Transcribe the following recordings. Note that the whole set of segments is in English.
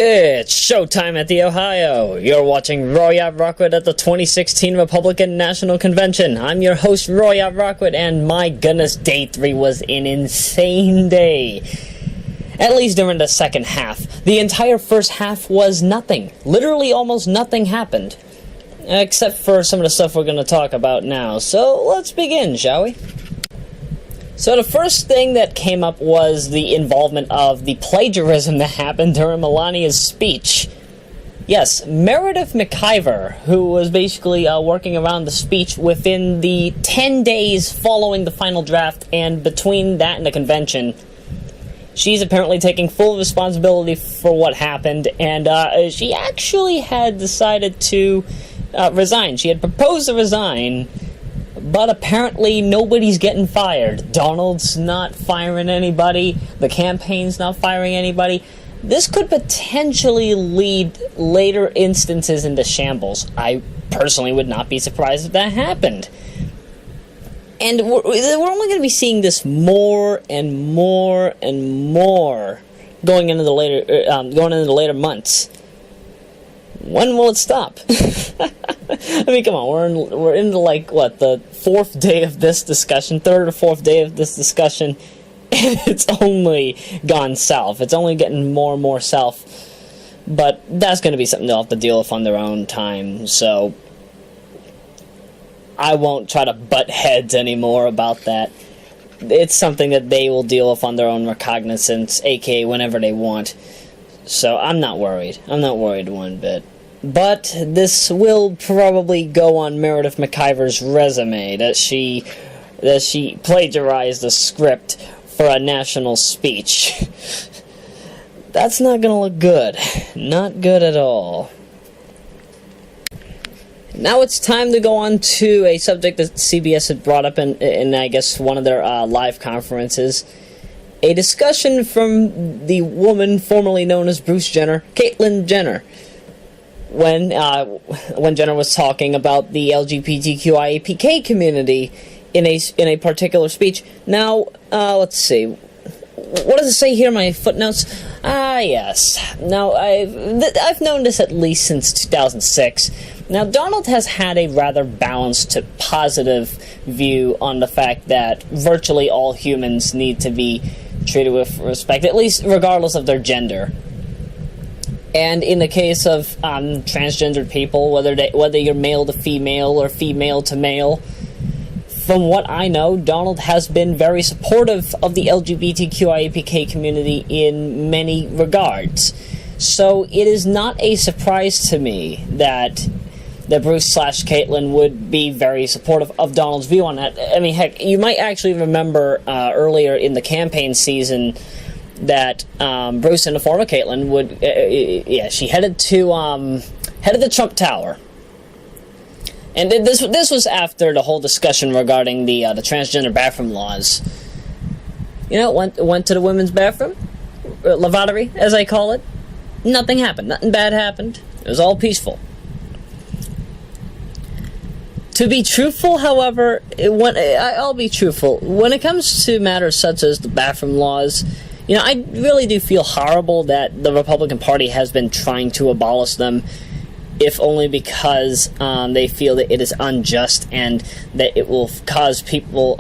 It's showtime at the Ohio. You're watching Roya Rockwood at the 2016 Republican National Convention. I'm your host, Roya Rockwood, and my goodness, day 3 was an insane day. At least during the second half. The entire first half was nothing. Literally almost nothing happened. Except for some of the stuff we're going to talk about now. So let's begin, shall we? So the first thing that came up was the involvement of the plagiarism that happened during Melania's speech. Yes, Meredith McIver, who was basically working around the speech within the 10 days following the final draft and between that and the convention, she's apparently taking full responsibility for what happened, and she actually had decided to resign. She had proposed to resign, but apparently nobody's getting fired. Donald's not firing anybody. The campaign's not firing anybody. This could potentially lead later instances into shambles. I personally would not be surprised if that happened. And we're only going to be seeing this more and more and more going into the later months. When will it stop? I mean, come on, we're into like what, the third or fourth day of this discussion, and it's only gone south. It's only getting more and more south. But that's going to be something they'll have to deal with on their own time. So I won't try to butt heads anymore about that. It's something that they will deal with on their own recognizance, aka whenever they want. So I'm not worried. I'm not worried one bit. But this will probably go on Meredith McIver's resume, that she plagiarized a script for a national speech. That's not gonna look good. Not good at all. Now it's time to go on to a subject that CBS had brought up in I guess, one of their live conferences. A discussion from the woman formerly known as Bruce Jenner, Caitlyn Jenner, when Jenner was talking about the LGBTQIAPK community in a particular speech. Now, let's see. What does it say here in my footnotes? Yes. Now, I've known this at least since 2006. Now, Donald has had a rather balanced to positive view on the fact that virtually all humans need to be treated with respect, at least regardless of their gender. And in the case of transgendered people, whether you're male to female or female to male, from what I know, Donald has been very supportive of the LGBTQIAPK community in many regards. So it is not a surprise to me that Bruce/Caitlyn would be very supportive of Donald's view on that. I mean, heck, you might actually remember earlier in the campaign season that Bruce and the former Caitlyn would, she headed to the Trump Tower, and this was after the whole discussion regarding the transgender bathroom laws. You know, went to the women's bathroom, lavatory as I call it. Nothing happened. Nothing bad happened. It was all peaceful. To be truthful, however, I'll be truthful. When it comes to matters such as the bathroom laws, you know, I really do feel horrible that the Republican Party has been trying to abolish them, if only because they feel that it is unjust and that it will cause people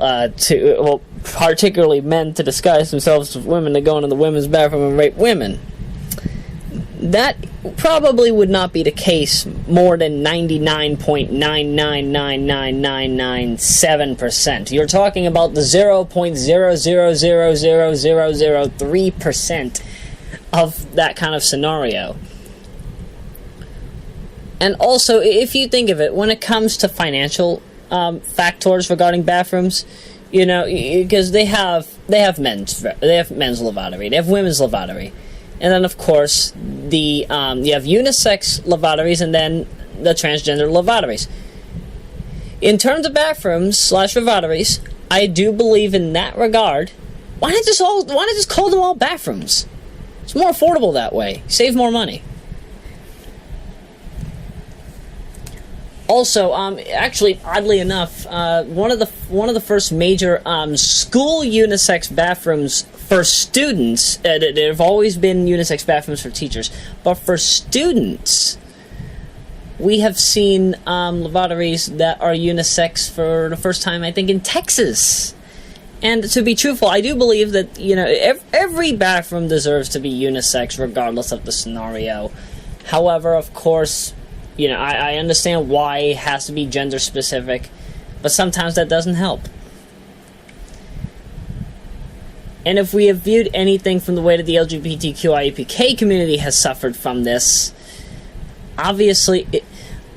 particularly men, to disguise themselves as women to go into the women's bathroom and rape women. That probably would not be the case more than 99.9999997%. You're talking about the 0.0000003% of that kind of scenario. And also, if you think of it, when it comes to financial factors regarding bathrooms, you know, because they have men's lavatory, they have women's lavatory. And then, of course, you have unisex lavatories and then the transgender lavatories. In terms of bathrooms/lavatories, I do believe in that regard. Why not just call them all bathrooms? It's more affordable that way. Save more money. Also, actually, oddly enough, one of the first major school unisex bathrooms for students, there have always been unisex bathrooms for teachers, but for students, we have seen lavatories that are unisex for the first time, I think, in Texas. And to be truthful, I do believe that, every bathroom deserves to be unisex regardless of the scenario. However, of course, I understand why it has to be gender specific, but sometimes that doesn't help. And if we have viewed anything from the way that the LGBTQIAPK community has suffered from this, obviously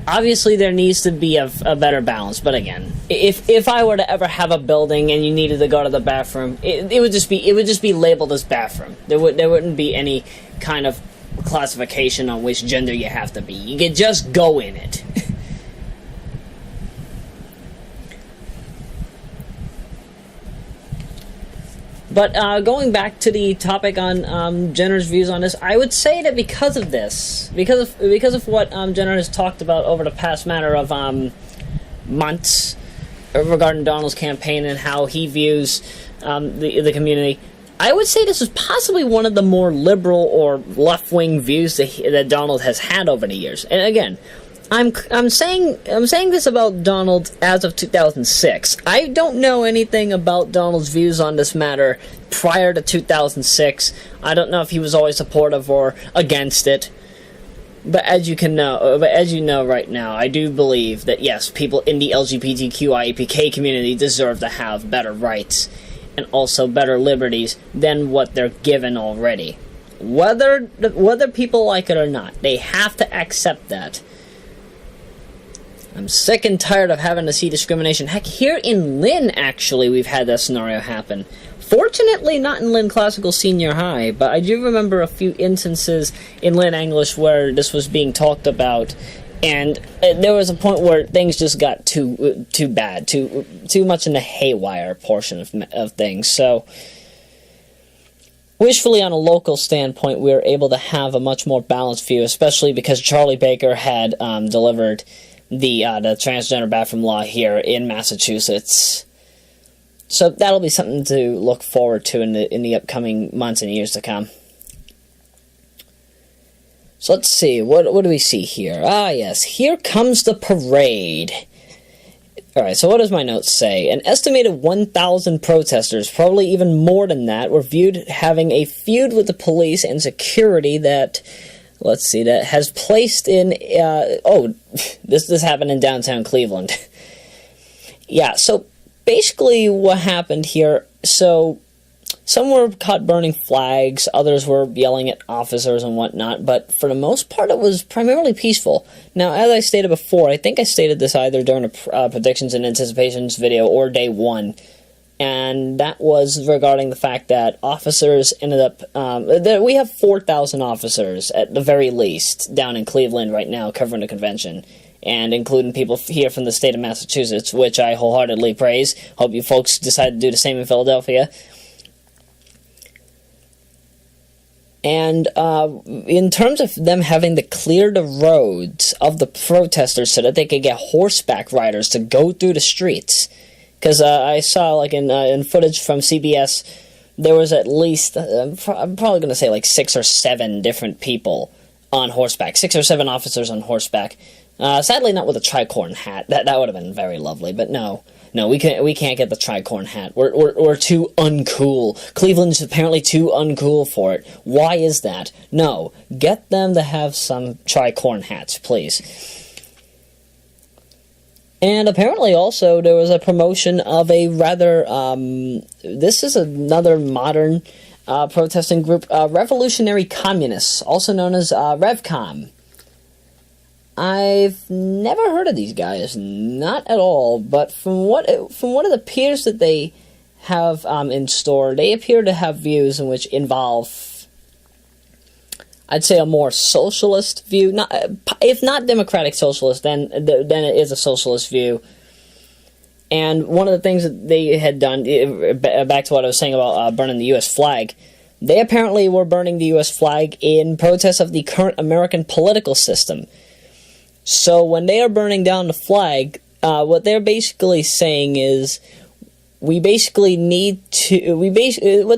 there needs to be a better balance. But again, if I were to ever have a building and you needed to go to the bathroom, it would just be labeled as bathroom. There wouldn't be any kind of classification on which gender you have to be. You could just go in it. But going back to the topic on Jenner's views on this, I would say that because of this, because of what Jenner has talked about over the past matter of months regarding Donald's campaign and how he views the community, I would say this is possibly one of the more liberal or left-wing views that Donald has had over the years. And again, I'm saying this about Donald as of 2006. I don't know anything about Donald's views on this matter prior to 2006. I don't know if he was always supportive or against it. But as you know right now, I do believe that yes, people in the LGBTQIAPK community deserve to have better rights and also better liberties than what they're given already. Whether people like it or not, they have to accept that. I'm sick and tired of having to see discrimination. Heck, here in Lynn, actually, we've had that scenario happen. Fortunately, not in Lynn Classical Senior High, but I do remember a few instances in Lynn English where this was being talked about, and there was a point where things just got too bad, too much in the haywire portion of things. So, wishfully, on a local standpoint, we were able to have a much more balanced view, especially because Charlie Baker had delivered the transgender bathroom law here in Massachusetts. So that'll be something to look forward to in the upcoming months and years to come. So let's see, what do we see here? Ah, yes, here comes the parade. Alright, so what does my notes say? An estimated 1,000 protesters, probably even more than that, were viewed having a feud with the police and security that... Let's see, that has placed in, this happened in downtown Cleveland. Yeah, so basically what happened here, so some were caught burning flags, others were yelling at officers and whatnot, but for the most part it was primarily peaceful. Now, as I stated before, I think I stated this either during a predictions and anticipations video or day one, and that was regarding the fact that officers ended up... we have 4,000 officers, at the very least, down in Cleveland right now covering the convention, and including people here from the state of Massachusetts, which I wholeheartedly praise. Hope you folks decide to do the same in Philadelphia. And in terms of them having to clear the roads of the protesters so that they could get horseback riders to go through the streets... Because I saw, like, in footage from CBS, there was at least, I'm probably going to say, like, 6 or 7 different people on horseback. 6 or 7 officers on horseback. Sadly, not with a tricorn hat. That would have been very lovely, but no, we can't get the tricorn hat. We're too uncool. Cleveland's apparently too uncool for it. Why is that? No, get them to have some tricorn hats, please. And apparently also there was a promotion of a rather, this is another modern protesting group, Revolutionary Communists, also known as RevCom. I've never heard of these guys, not at all, but from what it appears that they have in store, they appear to have views in which involve, I'd say, a more socialist view. If not democratic socialist, then it is a socialist view. And one of the things that they had done, back to what I was saying about burning the U.S. flag, they apparently were burning the U.S. flag in protest of the current American political system. So when they are burning down the flag, what they're basically saying is, what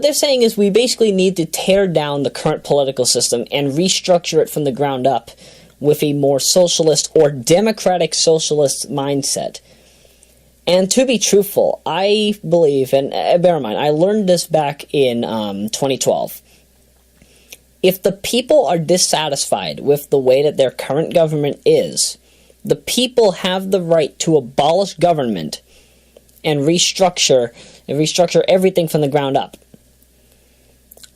they're saying is we basically need to tear down the current political system and restructure it from the ground up with a more socialist or democratic socialist mindset. And to be truthful, I believe, and bear in mind, I learned this back in 2012. If the people are dissatisfied with the way that their current government is, the people have the right to abolish government and restructure everything from the ground up.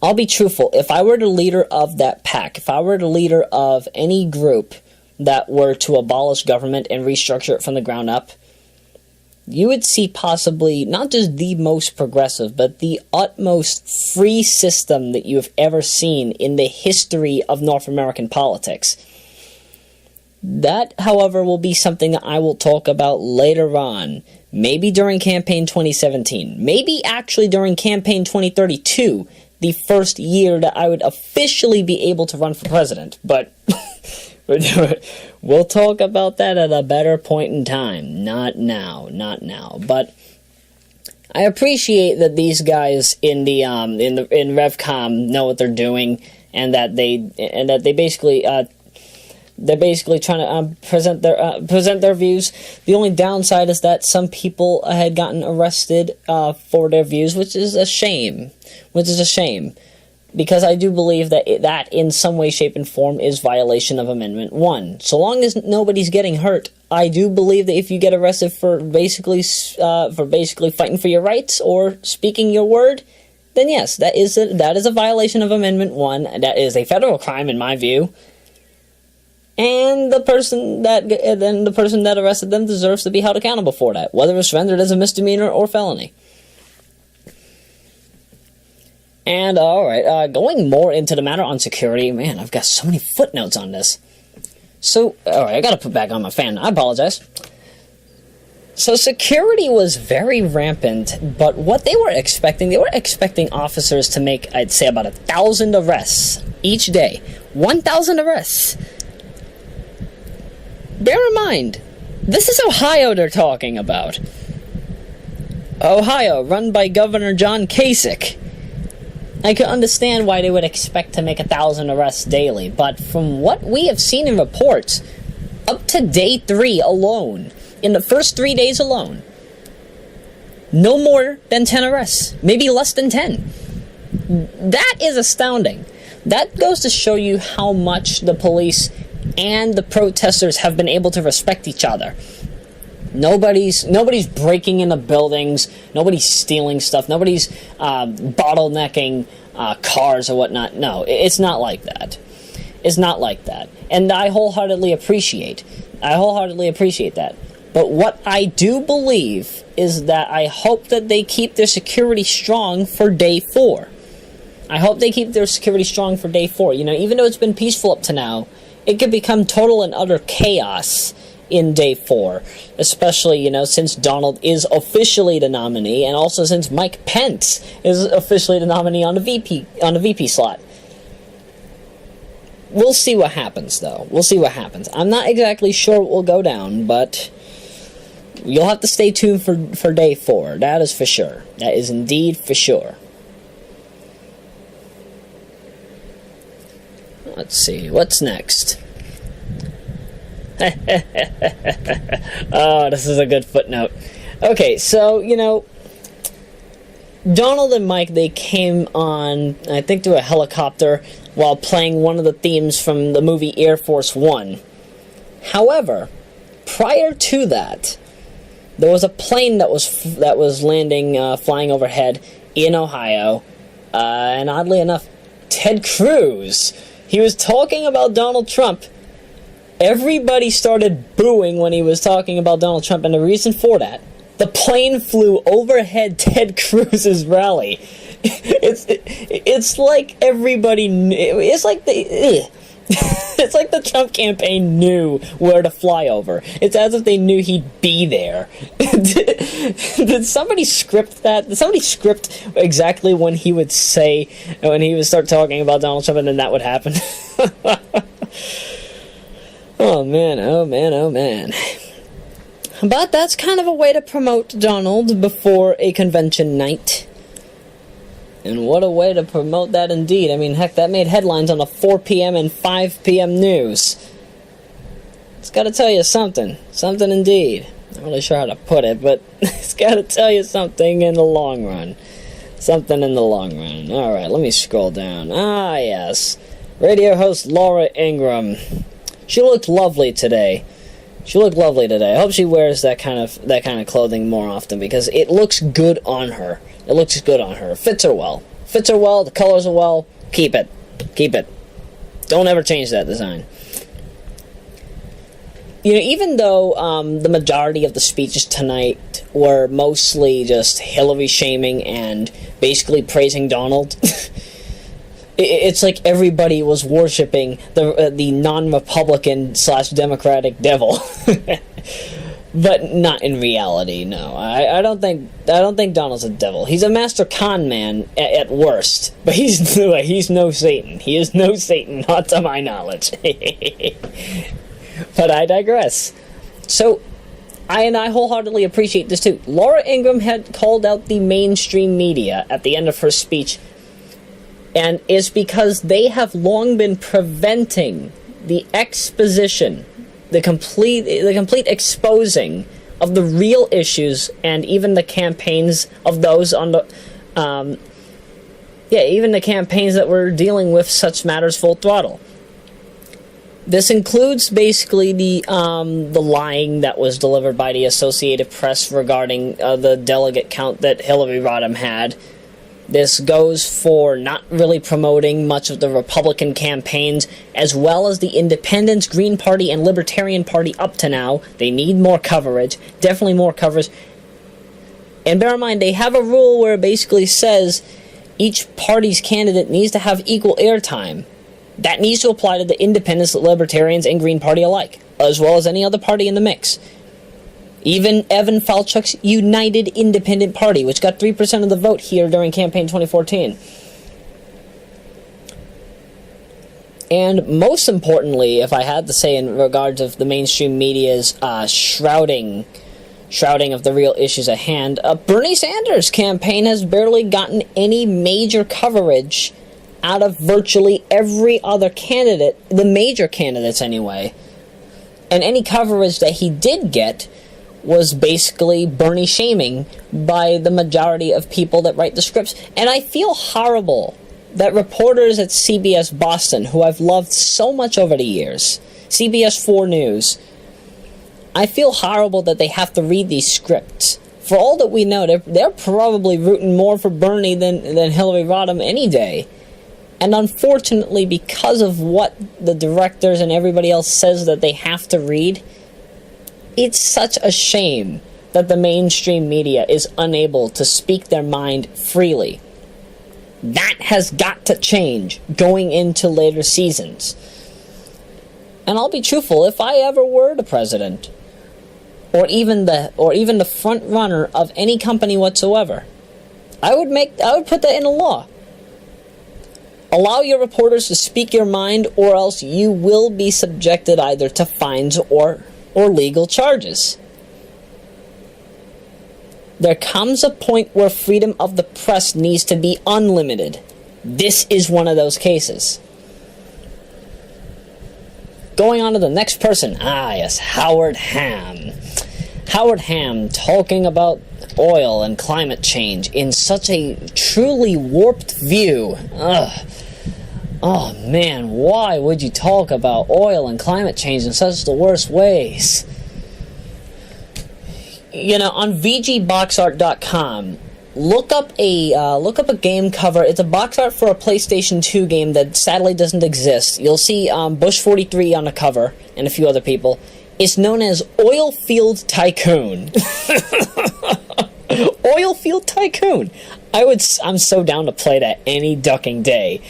I'll be truthful, if I were the leader of that pack, if I were the leader of any group that were to abolish government and restructure it from the ground up, you would see possibly not just the most progressive, but the utmost free system that you have ever seen in the history of North American politics. That, however, will be something that I will talk about later on. Maybe during campaign 2017. Maybe actually during campaign 2032, the first year that I would officially be able to run for president. But we'll talk about that at a better point in time. Not now. But I appreciate that these guys in Revcom know what they're doing, and that they basically they're basically trying to present their views. The only downside is that some people had gotten arrested for their views, which is a shame. Because I do believe that in some way, shape, and form is violation of Amendment 1. So long as nobody's getting hurt, I do believe that if you get arrested for basically fighting for your rights or speaking your word, then yes, that is a violation of Amendment 1. That is a federal crime in my view. And the person that arrested them deserves to be held accountable for that, whether it's rendered as a misdemeanor or felony. And, alright, going more into the matter on security, man, I've got so many footnotes on this. So, alright, I gotta put back on my fan, I apologize. So security was very rampant, but what they were expecting officers to make, I'd say, about 1,000 arrests each day. 1,000 arrests. Bear in mind, this is Ohio they're talking about. Ohio, run by Governor John Kasich. I can understand why they would expect to make 1,000 arrests daily, but from what we have seen in reports, up to day 3 alone, in the first 3 days alone, no more than 10 arrests, maybe less than 10. That is astounding. That goes to show you how much the police and the protesters have been able to respect each other. Nobody's breaking into buildings, nobody's stealing stuff, nobody's bottlenecking cars or whatnot. No, it's not like that. It's not like that. And I wholeheartedly appreciate that. But what I do believe is that I hope that they keep their security strong for day 4. I hope they keep their security strong for day 4. You know, even though it's been peaceful up to now, it could become total and utter chaos in day 4, especially, you know, since Donald is officially the nominee, and also since Mike Pence is officially the nominee on the VP slot. We'll see what happens, though. We'll see what happens. I'm not exactly sure what will go down, but you'll have to stay tuned for day 4. That is for sure. That is indeed for sure. Let's see, what's next? Oh, this is a good footnote. Okay, so, you know, Donald and Mike, they came on, I think, to a helicopter while playing one of the themes from the movie Air Force One. However, prior to that, there was a plane that was landing, flying overhead in Ohio, and oddly enough, Ted Cruz, he was talking about Donald Trump. Everybody started booing when he was talking about Donald Trump, and the reason for that, the plane flew overhead Ted Cruz's rally. It's like everybody knew. It's like the Trump campaign knew where to fly over. It's as if they knew he'd be there. Did somebody script that? Did somebody script exactly when he would say, when he would start talking about Donald Trump, and then that would happen? Oh man, oh man, oh man. But that's kind of a way to promote Donald before a convention night. And what a way to promote that indeed. I mean, heck, that made headlines on the 4 p.m. and 5 p.m. news. It's got to tell you something. Something indeed. Not really sure how to put it, but it's got to tell you something in the long run. Something in the long run. Alright, let me scroll down. Ah, yes. Radio host Laura Ingraham. She looked lovely today. I hope she wears that kind of clothing more often, because it looks good on her. Fits her well. The colors are well. Keep it. Don't ever change that design. You know, even though the majority of the speeches tonight were mostly just Hillary shaming and basically praising Donald, it's like everybody was worshiping the non-Republican / Democratic devil, but not in reality. No, I don't think Donald's a devil. He's a master con man at worst, but he's no Satan. He is no Satan, not to my knowledge. But I digress. So, I wholeheartedly appreciate this too. Laura Ingraham had called out the mainstream media at the end of her speech, and it's because they have long been preventing the exposition, the complete exposing of the real issues, and even the campaigns of those on the, even the campaigns that were dealing with such matters full throttle. This includes basically the lying that was delivered by the Associated Press regarding the delegate count that Hillary Rodham had. This goes for not really promoting much of the Republican campaigns, as well as the Independents, Green Party, and Libertarian Party up to now. They need more coverage, definitely more coverage. And bear in mind, they have a rule where it basically says each party's candidate needs to have equal airtime. That needs to apply to the Independents, Libertarians, and Green Party alike, as well as any other party in the mix. Even Evan Falchuk's United Independent Party, which got 3% of the vote here during campaign 2014. And most importantly, if I had to say in regards of the mainstream media's shrouding of the real issues at hand, Bernie Sanders' campaign has barely gotten any major coverage out of virtually every other candidate, the major candidates anyway. And any coverage that he did get was basically Bernie shaming by the majority of people that write the scripts. And I feel horrible that reporters at CBS Boston, who I've loved so much over the years, CBS 4 News, I feel horrible that they have to read these scripts. For all that we know, they're probably rooting more for Bernie than Hillary Rodham any day. And unfortunately, because of what the directors and everybody else says that they have to read, it's such a shame that the mainstream media is unable to speak their mind freely. That has got to change going into later seasons. And I'll be truthful, if I ever were the president, or even the front runner of any company whatsoever, I would put that in a law. Allow your reporters to speak your mind, or else you will be subjected either to fines or legal charges. There comes a point where freedom of the press needs to be unlimited. This is one of those cases. Going on to the next person. Ah, yes, Howard Ham. Howard Ham talking about oil and climate change in such a truly warped view. Ugh. Oh man, why would you talk about oil and climate change in such the worst ways? You know, on VGBoxArt.com, look up a game cover. It's a box art for a PlayStation 2 game that sadly doesn't exist. You'll see Bush 43 on the cover and a few other people. It's known as Oil Field Tycoon. Oil Field Tycoon. I'm so down to play that any ducking day.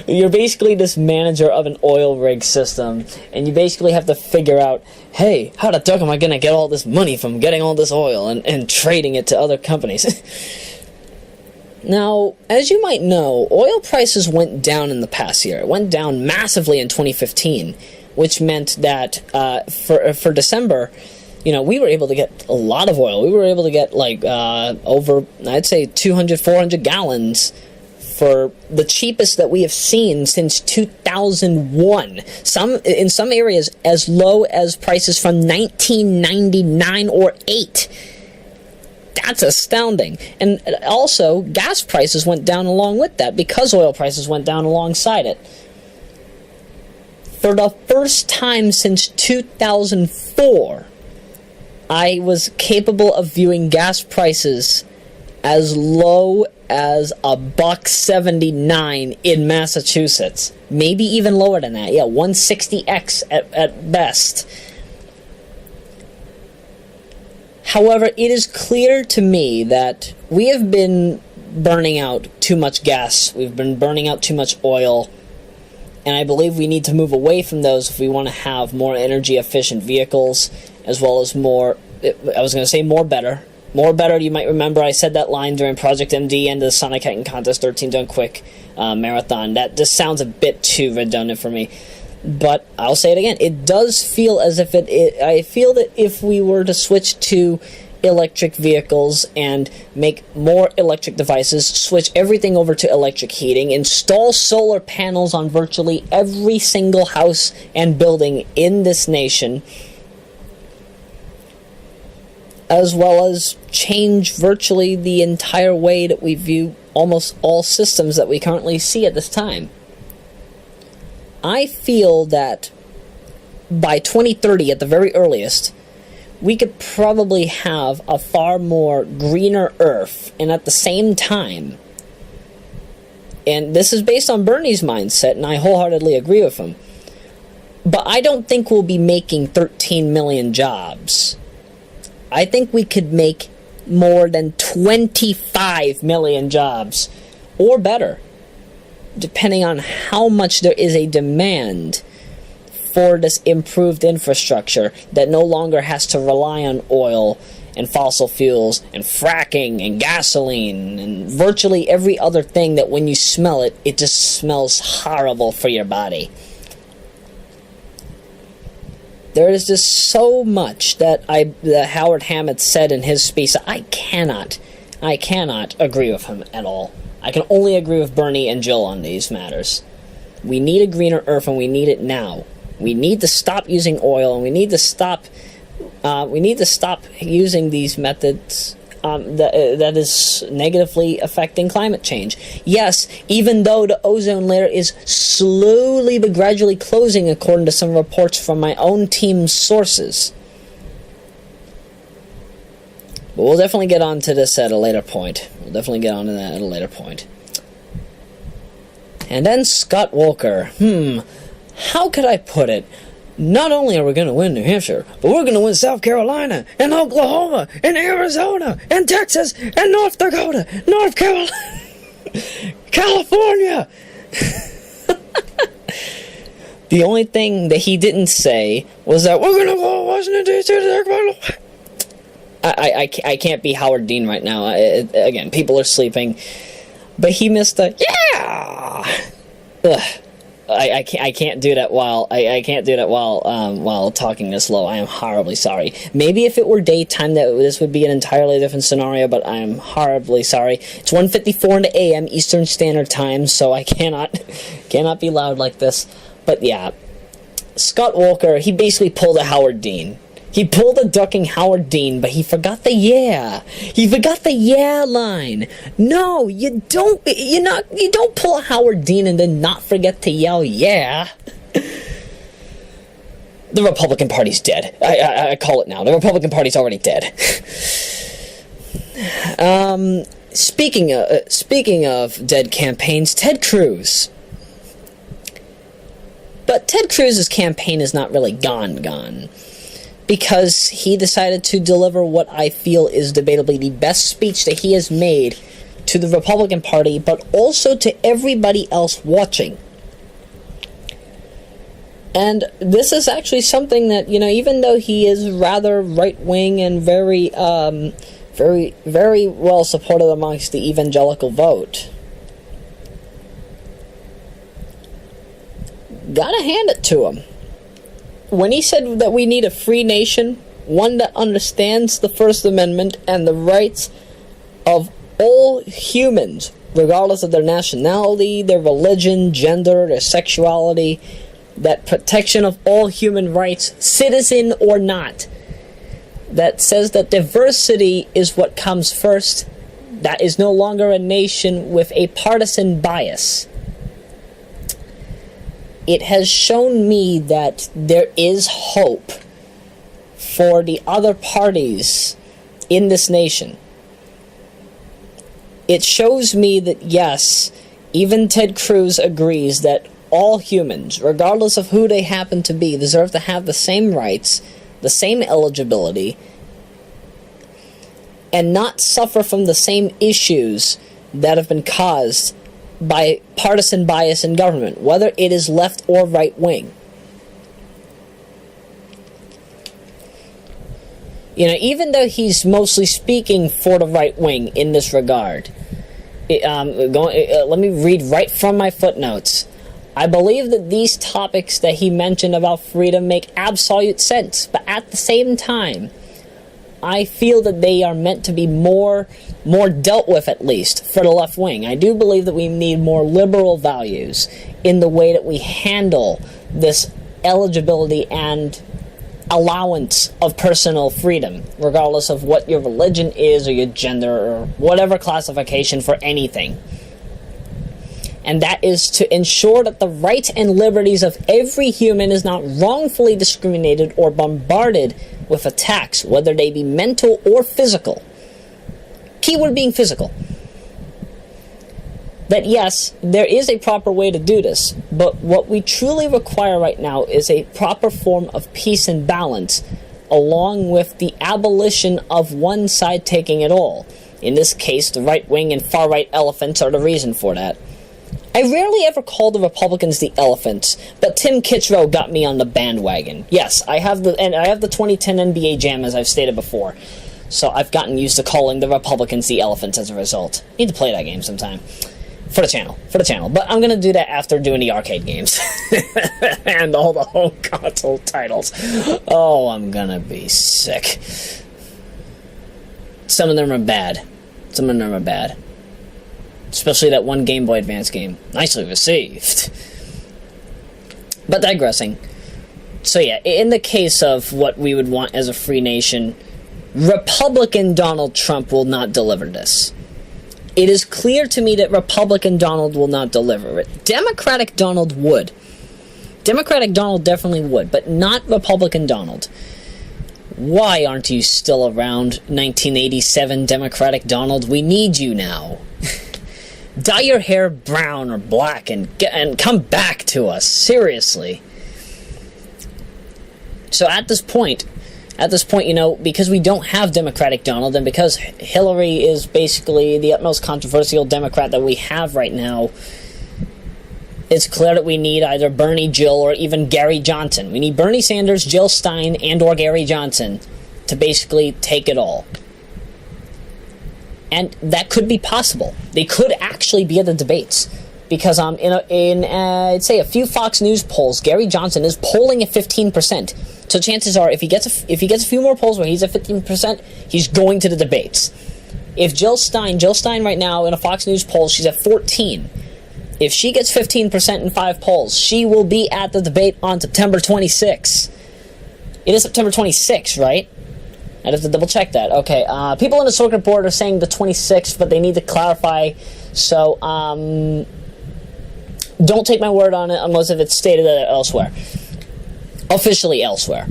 You're basically this manager of an oil rig system, and you basically have to figure out, hey, how the duck am I going to get all this money from getting all this oil and trading it to other companies? Now, as you might know, oil prices went down in the past year. It went down massively in 2015, which meant that for December, we were able to get a lot of oil. We were able to get over, I'd say 200, 400 gallons for the cheapest that we have seen since 2001. In some areas as low as prices from 1999 or 8. That's astounding. And also, gas prices went down along with that because oil prices went down alongside it. For the first time since 2004, I was capable of viewing gas prices as low as $1.79 in Massachusetts. Maybe even lower than that. Yeah, 160x at best. However, it is clear to me that we have been burning out too much gas. We've been burning out too much oil. And I believe we need to move away from those if we want to have more energy-efficient vehicles, as well as more better. More better, you might remember I said that line during Project MD and the Sonic Hiking Contest 13 Done Quick marathon. That just sounds a bit too redundant for me. But I'll say it again. It does feel as if I feel that if we were to switch to electric vehicles and make more electric devices, switch everything over to electric heating, install solar panels on virtually every single house and building in this nation, as well as change virtually the entire way that we view almost all systems that we currently see at this time. I feel that by 2030 at the very earliest, we could probably have a far more greener Earth, and at the same time, and this is based on Bernie's mindset, and I wholeheartedly agree with him, but I don't think we'll be making 13 million jobs. I think we could make more than 25 million jobs, or better, depending on how much there is a demand for this improved infrastructure that no longer has to rely on oil and fossil fuels and fracking and gasoline and virtually every other thing that when you smell it, it just smells horrible for your body. There is just so much that Howard Hammett said in his speech. I cannot agree with him at all. I can only agree with Bernie and Jill on these matters. We need a greener Earth, and we need it now. We need to stop using oil, and we need to stop using these methods that is negatively affecting climate change. Yes, even though the ozone layer is slowly but gradually closing, according to some reports from my own team's sources. But we'll definitely get onto this at a later point. And then Scott Walker. How could I put it? Not only are we going to win New Hampshire, but we're going to win South Carolina, and Oklahoma, and Arizona, and Texas, and North Dakota, North Carolina, California. The only thing that he didn't say was that we're going to go to Washington, D.C. I can't be Howard Dean right now. Again, people are sleeping. But he missed a yeah. Ugh. I can't do that while while talking this low. I am horribly sorry. Maybe if it were daytime, this would be an entirely different scenario. But I am horribly sorry. It's 1:54 in the a.m. Eastern Standard Time, so I cannot be loud like this. But yeah, Scott Walker, he basically pulled a Howard Dean. He pulled a ducking Howard Dean, but he forgot the yeah. He forgot the yeah line. No, you don't. You don't pull a Howard Dean and then not forget to yell yeah. The Republican Party's dead. I call it now. The Republican Party's already dead. Speaking of dead campaigns, Ted Cruz. But Ted Cruz's campaign is not really gone. Because he decided to deliver what I feel is debatably the best speech that he has made to the Republican Party, but also to everybody else watching. And this is actually something that, even though he is rather right-wing and very well supported amongst the evangelical vote, gotta hand it to him. When he said that we need a free nation one that understands the First Amendment and the rights of all humans, regardless of their nationality, their religion, gender, their sexuality, that protection of all human rights, citizen or not, that says that diversity is what comes first, that is no longer a nation with a partisan bias. It has shown me that there is hope for the other parties in this nation. It shows me that, yes, even Ted Cruz agrees that all humans, regardless of who they happen to be, deserve to have the same rights, the same eligibility, and not suffer from the same issues that have been caused by partisan bias in government, whether it is left or right wing. You know, even though he's mostly speaking for the right wing in this regard, let me read right from my footnotes. I believe that these topics that he mentioned about freedom make absolute sense, but at the same time, I feel that they are meant to be more dealt with, at least, for the left wing. I do believe that we need more liberal values in the way that we handle this eligibility and allowance of personal freedom, regardless of what your religion is or your gender or whatever classification for anything. And that is to ensure that the rights and liberties of every human is not wrongfully discriminated or bombarded with attacks, whether they be mental or physical. Keyword being physical. That yes, there is a proper way to do this, but what we truly require right now is a proper form of peace and balance, along with the abolition of one side taking it all. In this case, the right-wing and far-right elephants are the reason for that. I rarely ever call the Republicans the elephants, but Tim Kitzrow got me on the bandwagon. Yes, I have the 2010 NBA Jam, as I've stated before, so I've gotten used to calling the Republicans the elephants as a result. Need to play that game sometime. For the channel. But I'm gonna do that after doing the arcade games. and all the home console titles. Oh, I'm gonna be sick. Some of them are bad. Especially that one Game Boy Advance game. Nicely received. But digressing. So yeah, in the case of what we would want as a free nation, Republican Donald Trump will not deliver this. It is clear to me that Republican Donald will not deliver it. Democratic Donald would. Democratic Donald definitely would, but not Republican Donald. Why aren't you still around, 1987 Democratic Donald? We need you now. Dye your hair brown or black and come back to us. Seriously. So at this point, you know, because we don't have Democratic Donald, and because Hillary is basically the utmost controversial Democrat that we have right now, it's clear that we need either Bernie, Jill, or even Gary Johnson. We need Bernie Sanders, Jill Stein, and or Gary Johnson to basically take it all. And that could be possible. They could actually be at the debates. Because in I'd say a few Fox News polls, Gary Johnson is polling at 15%. So chances are, if he gets a few more polls where he's at 15%, he's going to the debates. If Jill Stein right now in a Fox News poll, she's at 14. If she gets 15% in 5 polls, she will be at the debate on September 26. It is September 26, right? I'd have to double check that. Okay, people in the circuit board are saying the 26th, but they need to clarify. So, don't take my word on it unless if it's stated elsewhere. Officially elsewhere.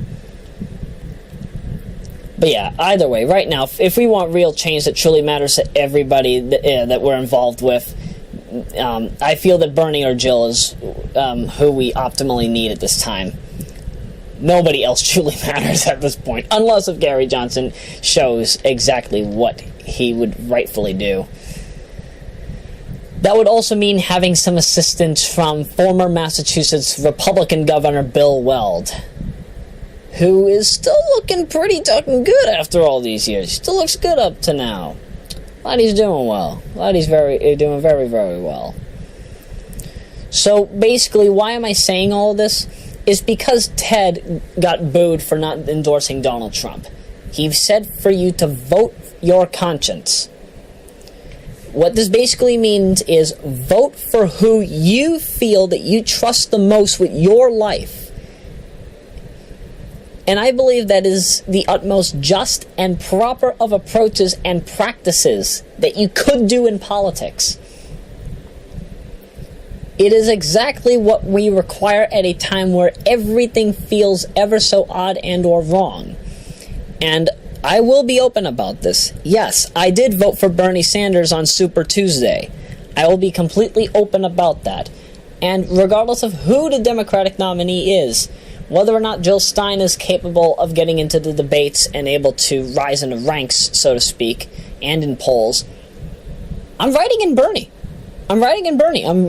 But yeah, either way, right now, if we want real change that truly matters to everybody that we're involved with, I feel that Bernie or Jill is who we optimally need at this time. Nobody else truly matters at this point, unless if Gary Johnson shows exactly what he would rightfully do. That would also mean having some assistance from former Massachusetts Republican Governor Bill Weld, who is still looking pretty fucking good after all these years. He still looks good up to now. Glad he's doing well. Glad he's doing very, very well. So basically, why am I saying all of this? is because Ted got booed for not endorsing Donald Trump. He said for you to vote your conscience. What this basically means is vote for who you feel that you trust the most with your life. And I believe that is the utmost just and proper of approaches and practices that you could do in politics. It is exactly what we require at a time where everything feels ever so odd and or wrong. And I will be open about this. Yes, I did vote for Bernie Sanders on Super Tuesday. I will be completely open about that. And regardless of who the Democratic nominee is, whether or not Jill Stein is capable of getting into the debates and able to rise in the ranks, so to speak, and in polls, I'm writing in Bernie. I'm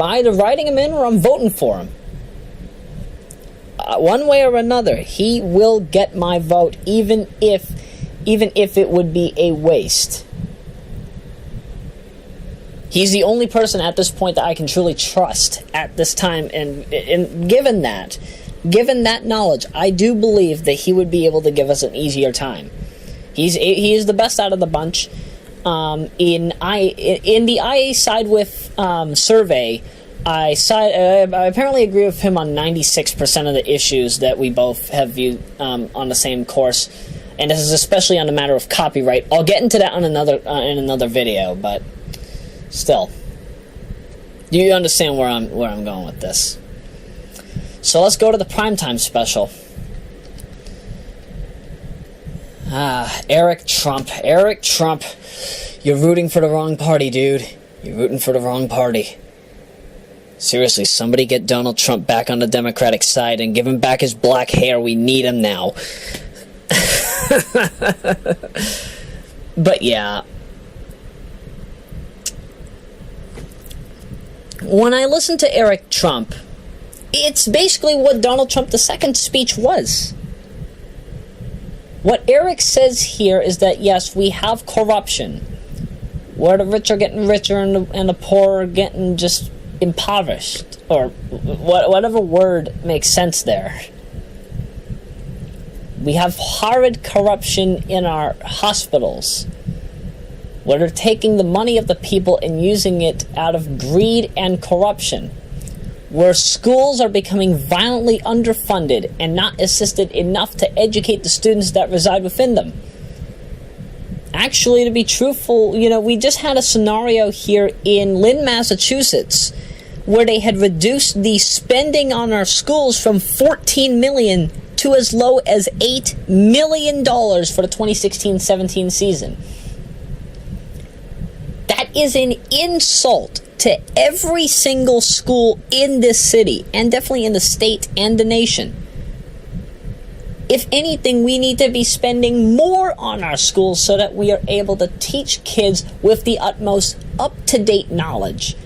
either writing him in or I'm voting for him. One way or another, he will get my vote, even if it would be a waste. He's the only person at this point that I can truly trust at this time, and given that knowledge, I do believe that he would be able to give us an easier time. He is the best out of the bunch. In the I side with survey, I apparently agree with him on 96% of the issues that we both have viewed on the same course, and this is especially on the matter of copyright. I'll get into that on in another video, but still, you understand where I'm going with this. So let's go to the primetime special. Eric Trump, you're rooting for the wrong party, dude. You're rooting for the wrong party. Seriously, somebody get Donald Trump back on the Democratic side and give him back his black hair. We need him now. But yeah. When I listen to Eric Trump, it's basically what Donald Trump II's speech was. What Eric says here is that, yes, we have corruption, where the rich are getting richer and the poor are getting just impoverished, or whatever word makes sense there. We have horrid corruption in our hospitals, where they're taking the money of the people and using it out of greed and corruption, where schools are becoming violently underfunded and not assisted enough to educate the students that reside within them. Actually, to be truthful, we just had a scenario here in Lynn, Massachusetts, where they had reduced the spending on our schools from $14 million to as low as $8 million for the 2016-17 season. That is an insult to every single school in this city, and definitely in the state and the nation. If anything, we need to be spending more on our schools so that we are able to teach kids with the utmost up-to-date knowledge,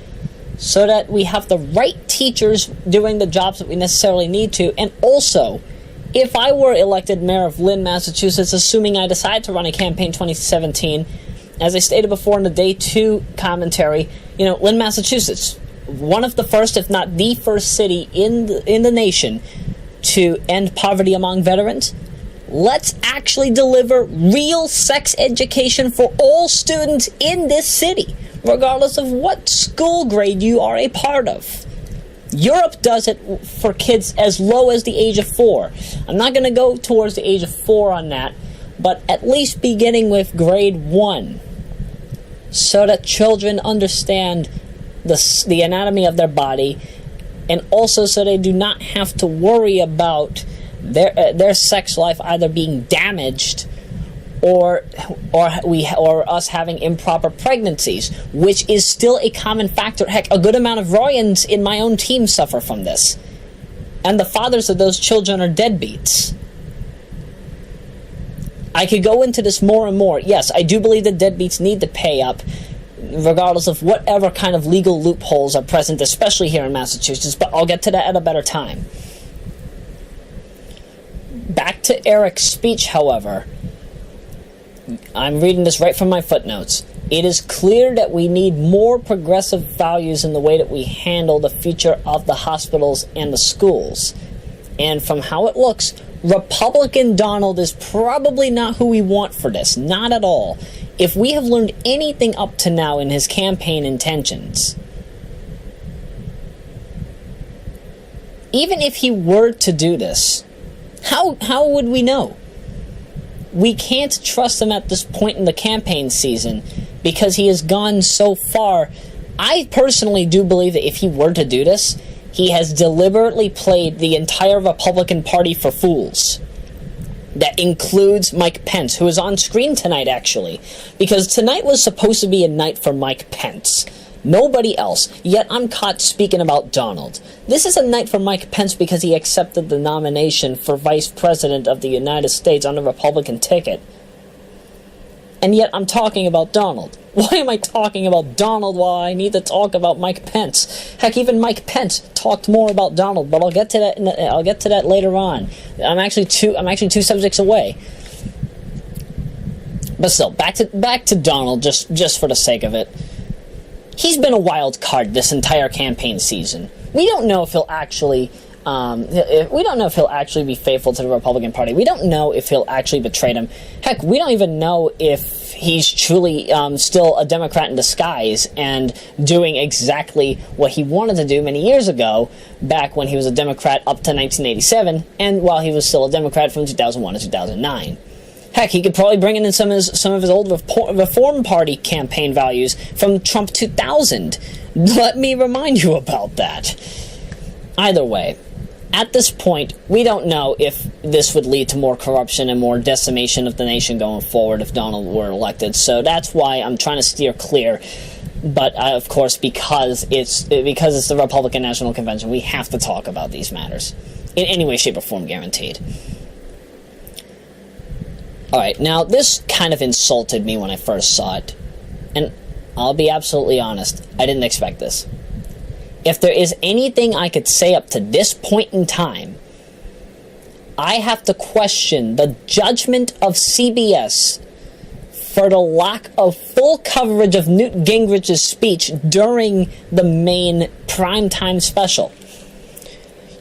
so that we have the right teachers doing the jobs that we necessarily need to. And also, if I were elected mayor of Lynn, Massachusetts, assuming I decide to run a campaign 2017, as I stated before in the Day 2 commentary, Lynn, Massachusetts, one of the first, if not the first city in the nation to end poverty among veterans. Let's actually deliver real sex education for all students in this city, regardless of what school grade you are a part of. Europe does it for kids as low as the age of 4. I'm not going to go towards the age of 4 on that, but at least beginning with grade 1, so that children understand the anatomy of their body, and also so they do not have to worry about their sex life either being damaged or us having improper pregnancies, which is still a common factor. Heck, a good amount of Royans in my own team suffer from this, and the fathers of those children are deadbeats. I could go into this more and more. Yes, I do believe that deadbeats need to pay up, regardless of whatever kind of legal loopholes are present, especially here in Massachusetts, but I'll get to that at a better time. Back to Eric's speech, however. I'm reading this right from my footnotes. It is clear that we need more progressive values in the way that we handle the future of the hospitals and the schools. And from how it looks, Republican Donald is probably not who we want for this. Not at all. If we have learned anything up to now in his campaign intentions, even if he were to do this, how would we know? We can't trust him at this point in the campaign season because he has gone so far. I personally do believe that if he were to do this, he has deliberately played the entire Republican Party for fools. That includes Mike Pence, who is on screen tonight, actually. Because tonight was supposed to be a night for Mike Pence. Nobody else. Yet I'm caught speaking about Donald. This is a night for Mike Pence because he accepted the nomination for Vice President of the United States on the Republican ticket. And yet I'm talking about Donald. Why am I talking about Donald while I need to talk about Mike Pence? Heck, even Mike Pence talked more about Donald, but I'll get to that. I'll get to that later on. I'm actually two subjects away. But still, back to Donald, just for the sake of it. He's been a wild card this entire campaign season. We don't know if he'll actually. We don't know if he'll actually be faithful to the Republican Party. We don't know if he'll actually betray them. Heck, we don't even know if he's truly still a Democrat in disguise and doing exactly what he wanted to do many years ago, back when he was a Democrat up to 1987, and while he was still a Democrat from 2001 to 2009. Heck, he could probably bring in some of his old Reform Party campaign values from Trump 2000. Let me remind you about that. Either way, at this point, we don't know if this would lead to more corruption and more decimation of the nation going forward if Donald were elected. So that's why I'm trying to steer clear. But of course, because it's the Republican National Convention, we have to talk about these matters in any way, shape, or form, guaranteed. All right, now this kind of insulted me when I first saw it, and I'll be absolutely honest, I didn't expect this. If there is anything I could say up to this point in time, I have to question the judgment of CBS for the lack of full coverage of Newt Gingrich's speech during the main primetime special.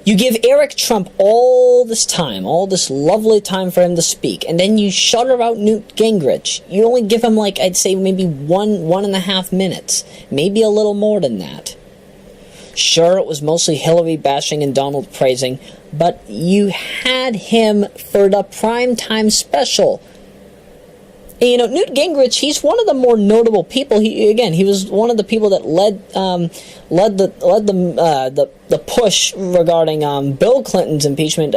You give Eric Trump all this time, all this lovely time for him to speak, and then you shutter out Newt Gingrich. You only give him, like, I'd say maybe one and a half minutes, maybe a little more than that. Sure, it was mostly Hillary bashing and Donald praising, but you had him for the primetime special. And, you know, Newt Gingrich, he's one of the more notable people. He was one of the people that led the push regarding Bill Clinton's impeachment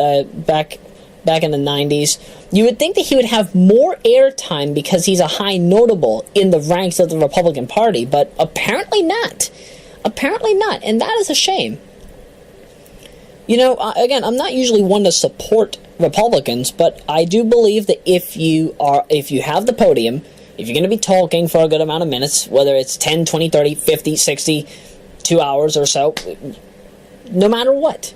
back in the 90s. You would think that he would have more airtime because he's a high notable in the ranks of the Republican Party, but apparently not. Apparently not, and that is a shame. You know, again, I'm not usually one to support Republicans, but I do believe that if you have the podium, if you're going to be talking for a good amount of minutes, whether it's 10, 20, 30, 50, 60, 2 hours or so, no matter what,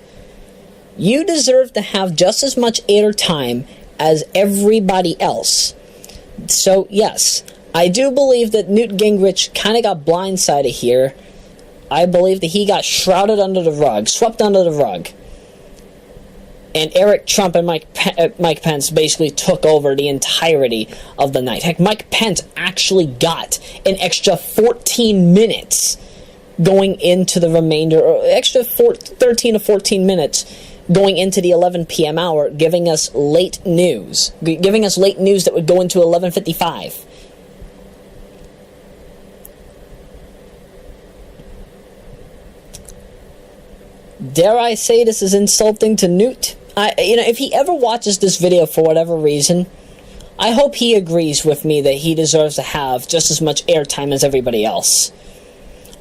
you deserve to have just as much airtime as everybody else. So, yes, I do believe that Newt Gingrich kind of got blindsided here. I believe that he got shrouded under the rug, swept under the rug. And Eric Trump and Mike Pence basically took over the entirety of the night. Heck, Mike Pence actually got an extra 14 minutes going into the remainder, or extra 13 to 14 minutes going into the 11 p.m. hour, giving us late news that would go into 11:55. Dare I say this is insulting to Newt? If he ever watches this video for whatever reason, I hope he agrees with me that he deserves to have just as much airtime as everybody else.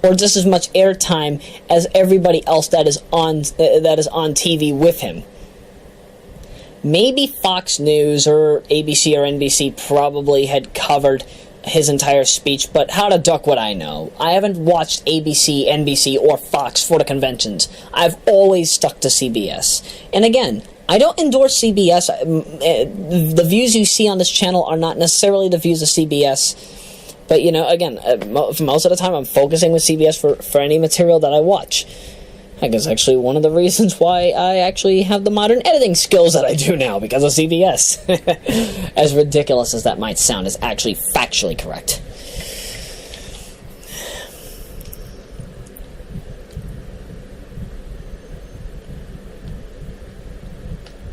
Or just as much airtime as everybody else that is on TV with him. Maybe Fox News or ABC or NBC probably had covered his entire speech, but how the duck would I know? I haven't watched ABC, NBC, or Fox for the conventions. I've always stuck to CBS. And again, I don't endorse CBS. The views you see on this channel are not necessarily the views of CBS. But, again, for most of the time I'm focusing with CBS for any material that I watch. I guess actually one of the reasons why I actually have the modern editing skills that I do now, because of CBS. As ridiculous as that might sound, is actually factually correct.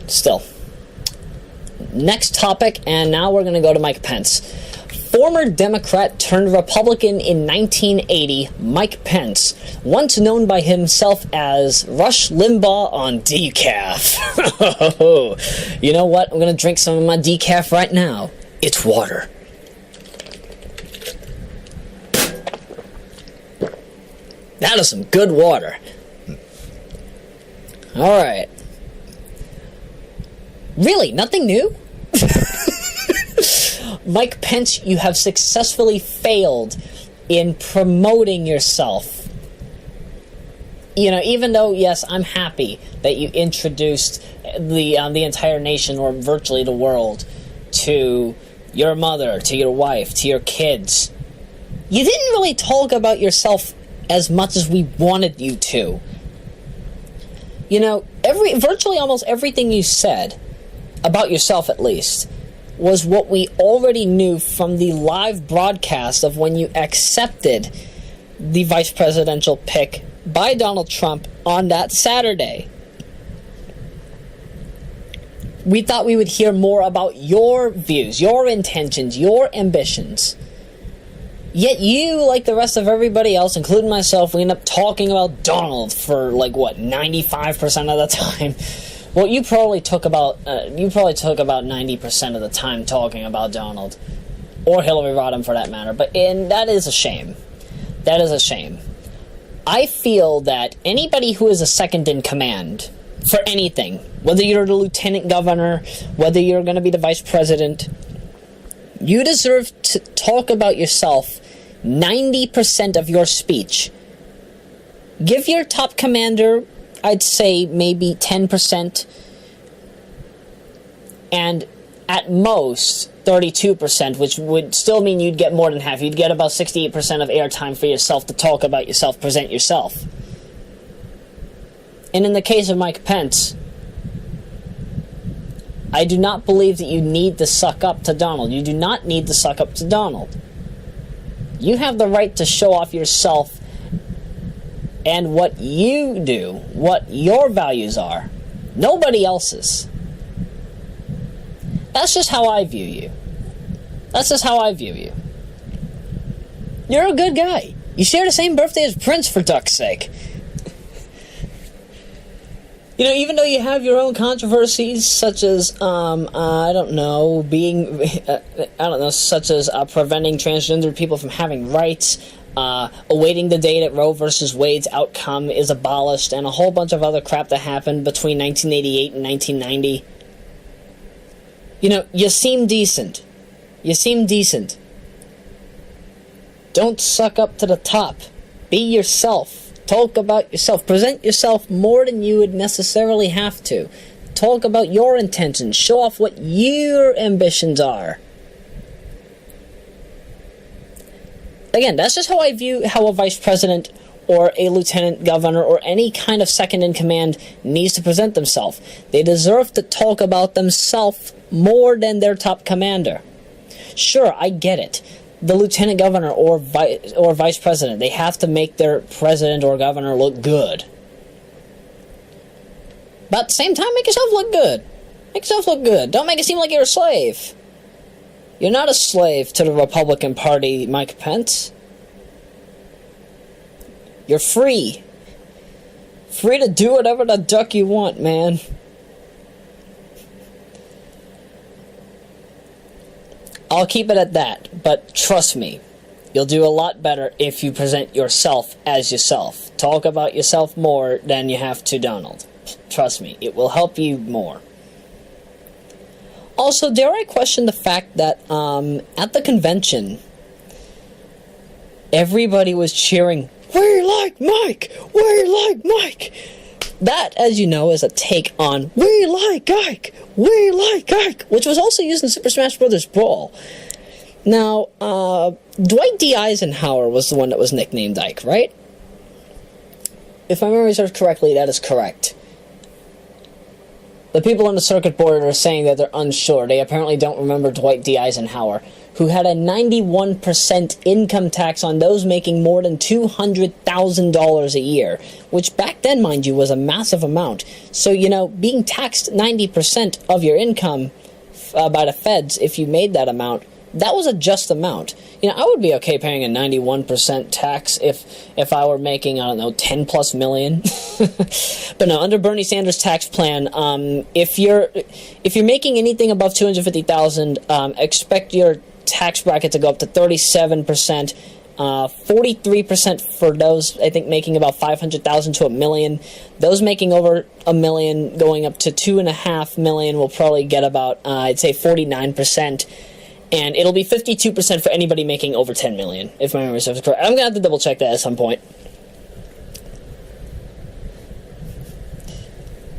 Still. Next topic, and now we're going to go to Mike Pence. Former Democrat turned Republican in 1980, Mike Pence, once known by himself as Rush Limbaugh on decaf. You know what? I'm going to drink some of my decaf right now. It's water. That is some good water. Alright. Really? Nothing new? Mike Pence, you have successfully failed in promoting yourself. You know, even though, yes, I'm happy that you introduced the entire nation, or virtually the world, to your mother, to your wife, to your kids. You didn't really talk about yourself as much as we wanted you to. You know, virtually almost everything you said, about yourself at least, was what we already knew from the live broadcast of when you accepted the vice presidential pick by Donald Trump on that Saturday. We thought we would hear more about your views, your intentions, your ambitions. Yet you, like the rest of everybody else, including myself, we end up talking about Donald for, 95% of the time. Well, you probably took about 90% of the time talking about Donald, or Hillary Rodham for that matter. And that is a shame. That is a shame. I feel that anybody who is a second in command for anything, whether you're the lieutenant governor, whether you're going to be the vice president, you deserve to talk about yourself 90% of your speech. Give your top commander, I'd say, maybe 10%, and at most 32%, which would still mean you'd get more than half. You'd get about 68% of airtime for yourself to talk about yourself, present yourself. And in the case of Mike Pence, I do not believe that you need to suck up to Donald. You do not need to suck up to Donald. You have the right to show off yourself and what you do, what your values are. Nobody else's. That's just how I view you. That's just how I view you. You're a good guy. You share the same birthday as Prince, for duck's sake. You know, even though you have your own controversies, such as, such as preventing transgender people from having rights, awaiting the day that Roe versus Wade's outcome is abolished, and a whole bunch of other crap that happened between 1988 and 1990. You know, you seem decent. You seem decent. Don't suck up to the top. Be yourself. Talk about yourself. Present yourself more than you would necessarily have to. Talk about your intentions. Show off what your ambitions are. Again, that's just how I view how a vice president or a lieutenant governor or any kind of second in command needs to present themselves. They deserve to talk about themselves more than their top commander. Sure, I get it. The lieutenant governor or vice president, they have to make their president or governor look good. But at the same time, make yourself look good. Make yourself look good. Don't make it seem like you're a slave. You're not a slave to the Republican Party, Mike Pence. You're free. Free to do whatever the duck you want, man. I'll keep it at that, but trust me, you'll do a lot better if you present yourself as yourself. Talk about yourself more than you have to Donald. Trust me, it will help you more. Also, dare I question the fact that at the convention, everybody was cheering, "We like Mike! We like Mike!" That, as you know, is a take on "We like Ike! We like Ike!" which was also used in Super Smash Bros. Brawl. Now, Dwight D. Eisenhower was the one that was nicknamed Ike, right? If my memory serves correctly, that is correct. The people on the circuit board are saying that they're unsure. They apparently don't remember Dwight D. Eisenhower, who had a 91% income tax on those making more than $200,000 a year, which back then, mind you, was a massive amount. So, being taxed 90% of your income by the feds, if you made that amount, that was a just amount. I would be okay paying a 91% tax if I were making, 10 plus million. But no, under Bernie Sanders' tax plan, if you're making anything above $250,000, expect your tax bracket to go up to 37%, 43% for those, I think, making about $500,000 to $1 million. Those making over $1 million, going up to $2.5 million, will probably get about, I'd say, 49%. And it'll be 52% for anybody making over $10 million, if my memory serves correct. I'm going to have to double check that at some point.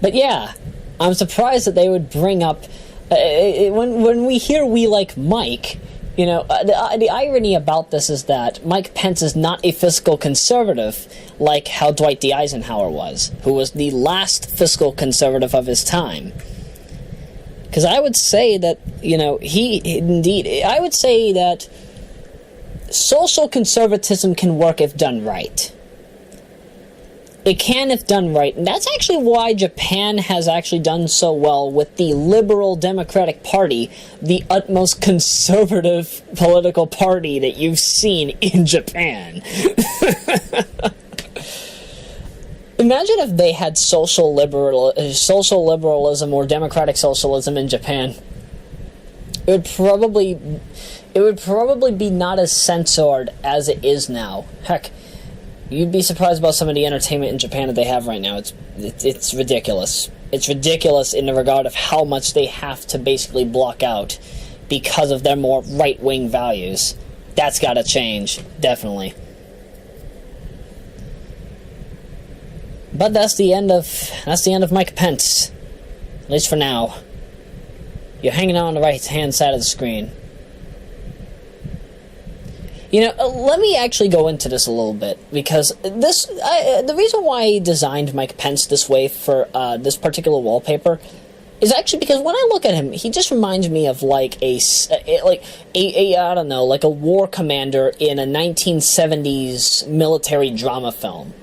But yeah, I'm surprised that they would bring up, when we hear "we like Mike," the irony about this is that Mike Pence is not a fiscal conservative like how Dwight D. Eisenhower was, who was the last fiscal conservative of his time. Because I would say that, I would say that social conservatism can work if done right. It can if done right. And that's actually why Japan has actually done so well with the Liberal Democratic Party, the utmost conservative political party that you've seen in Japan. Imagine if they had social liberalism or democratic socialism in Japan. It would probably be not as censored as it is now. Heck, you'd be surprised about some of the entertainment in Japan that they have right now. It's ridiculous. It's ridiculous in the regard of how much they have to basically block out because of their more right-wing values. That's got to change, definitely. But that's the end of Mike Pence, at least for now. You're hanging out on the right-hand side of the screen. Let me actually go into this a little bit, because the reason why I designed Mike Pence this way for this particular wallpaper is actually because when I look at him, he just reminds me of like a war commander in a 1970s military drama film.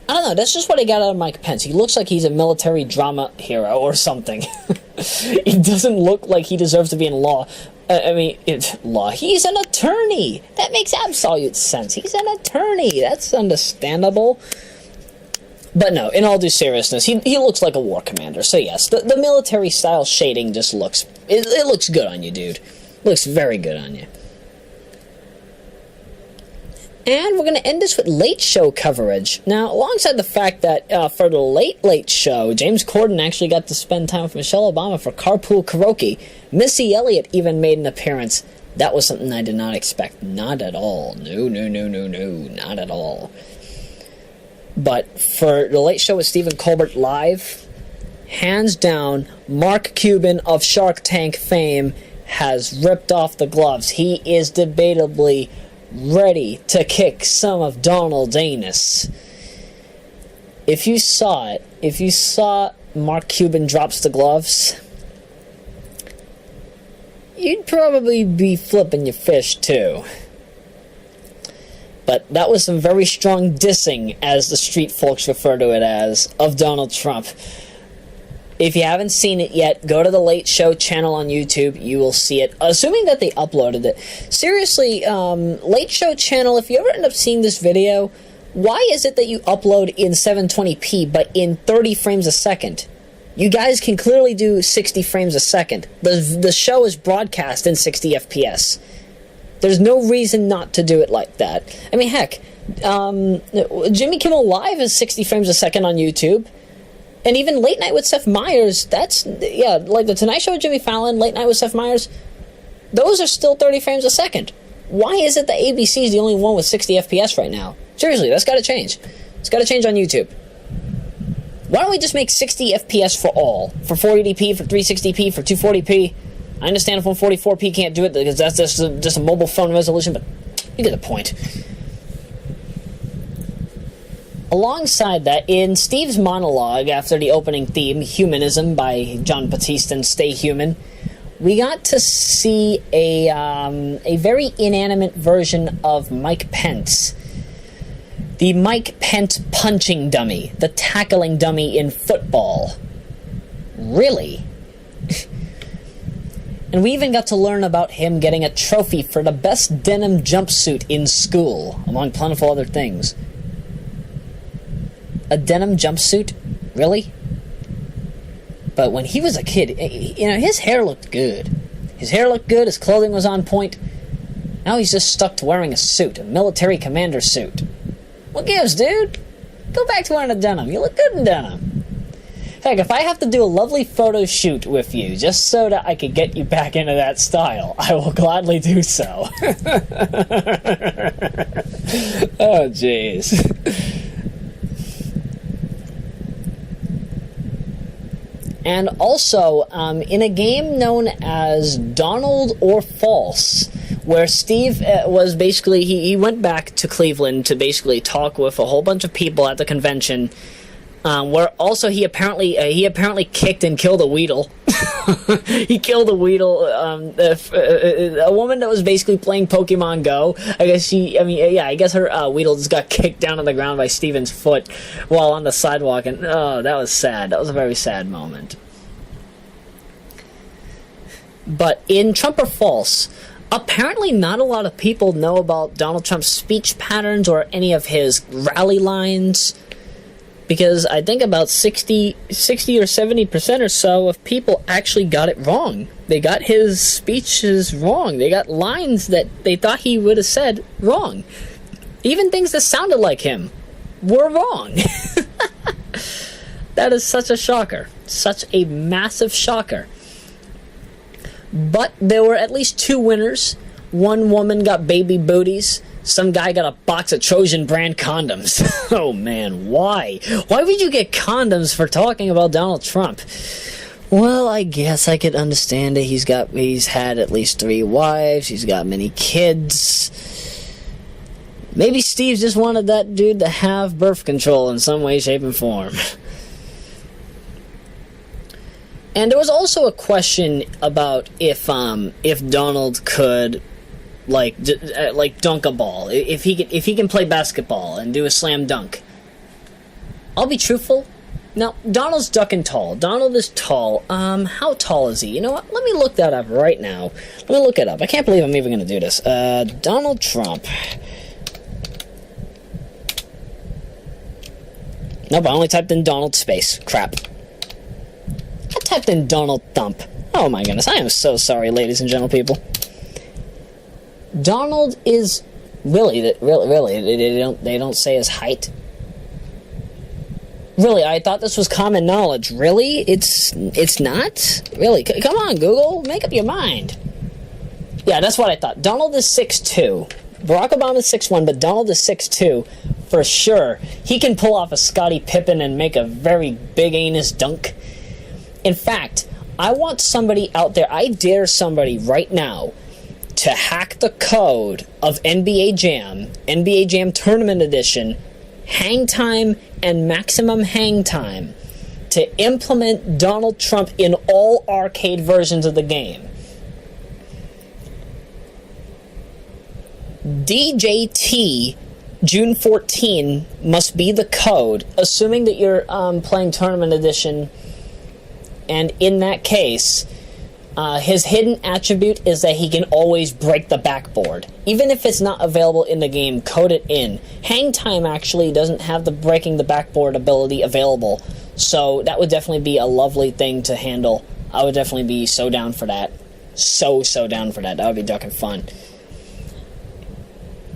I don't know, that's just what I got out of Mike Pence. He looks like he's a military drama hero or something. He doesn't look like he deserves to be in law. Law. He's an attorney. That makes absolute sense. He's an attorney. That's understandable. But no, in all due seriousness, he looks like a war commander. So yes, the military-style shading just looks... It looks good on you, dude. It looks very good on you. And we're going to end this with late show coverage. Now, alongside the fact that for the late show, James Corden actually got to spend time with Michelle Obama for carpool karaoke. Missy Elliott even made an appearance. That was something I did not expect. Not at all. No, not at all. But for the late show with Stephen Colbert live, hands down, Mark Cuban of Shark Tank fame has ripped off the gloves. He is debatably ready to kick some of Donald's anus. If you saw Mark Cuban drops the gloves, you'd probably be flipping your fish too. But that was some very strong dissing, as the street folks refer to it as, of Donald Trump. If you haven't seen it yet, go to the Late Show channel on YouTube. You will see it, assuming that they uploaded it. Seriously, Late Show channel, if you ever end up seeing this video, why is it that you upload in 720p but in 30 frames a second? You guys can clearly do 60 frames a second. The show is broadcast in 60 FPS. There's no reason not to do it like that. I mean, heck, Jimmy Kimmel Live is 60 frames a second on YouTube. And even Late Night with Seth Meyers, like The Tonight Show with Jimmy Fallon, Late Night with Seth Meyers, those are still 30 frames a second. Why is it that ABC is the only one with 60 FPS right now? Seriously, that's got to change. It's got to change on YouTube. Why don't we just make 60 FPS for all? For 480p, for 360p, for 240p? I understand if 144p can't do it, because that's just a mobile phone resolution, but you get the point. alongside that, in Steve's monologue after the opening theme, Humanism by John Batiste and Stay Human, we got to see a very inanimate version of Mike Pence. The Mike Pence punching dummy, the tackling dummy in football. Really? And we even got to learn about him getting a trophy for the best denim jumpsuit in school, among plentiful other things. A denim jumpsuit? Really? But when he was a kid, his hair looked good. His hair looked good, his clothing was on point. Now he's just stuck to wearing a suit, a military commander suit. What gives, dude? Go back to wearing a denim. You look good in denim. Heck, if I have to do a lovely photo shoot with you just so that I could get you back into that style, I will gladly do so. Oh, jeez. And also, in a game known as Donald or False, where Steve was basically, he went back to Cleveland to basically talk with a whole bunch of people at the convention, where also he apparently kicked and killed a Weedle. He killed a Weedle, a woman that was basically playing Pokemon Go. I guess her Weedle just got kicked down on the ground by Steven's foot while on the sidewalk, and oh, that was sad. That was a very sad moment. But in Trump or False, apparently not a lot of people know about Donald Trump's speech patterns or any of his rally lines, because I think about 60 or 70% or so of people actually got it wrong. They got his speeches wrong. They got lines that they thought he would have said wrong. Even things that sounded like him were wrong. That is such a shocker. Such a massive shocker. But there were at least two winners. One woman got baby booties. Some guy got a box of Trojan brand condoms. Oh man, why? Why would you get condoms for talking about Donald Trump? Well, I guess I could understand it. He's had at least 3 wives. He's got many kids. Maybe Steve just wanted that dude to have birth control in some way, shape, and form. And there was also a question about if Donald could like dunk a ball, if he can play basketball and do a slam dunk. I'll be truthful. Now, Donald's ducking tall. Donald is tall. How tall is he? You know what? Let me look that up right now. Let me look it up. I can't believe I'm even going to do this. Donald Trump. Nope, I only typed in Donald space. Crap. I typed in Donald Thump. Oh my goodness, I am so sorry, ladies and gentle people. Donald is really, they don't say his height. Really, I thought this was common knowledge. Really? It's not? Really? Come on, Google, make up your mind. Yeah, that's what I thought. Donald is 6'2". Barack Obama is 6'1", but Donald is 6'2", for sure. He can pull off a Scottie Pippen and make a very big anus dunk. In fact, I want somebody out there, I dare somebody right now to hack the code of NBA Jam Tournament Edition, Hang Time and Maximum Hang Time, to implement Donald Trump in all arcade versions of the game. DJT June 14 must be the code, assuming that you're playing Tournament Edition. And in that case, his hidden attribute is that he can always break the backboard. Even if it's not available in the game, code it in. Hang Time actually doesn't have the breaking the backboard ability available, so that would definitely be a lovely thing to handle. I would definitely be so down for that. So down for that. That would be ducking fun.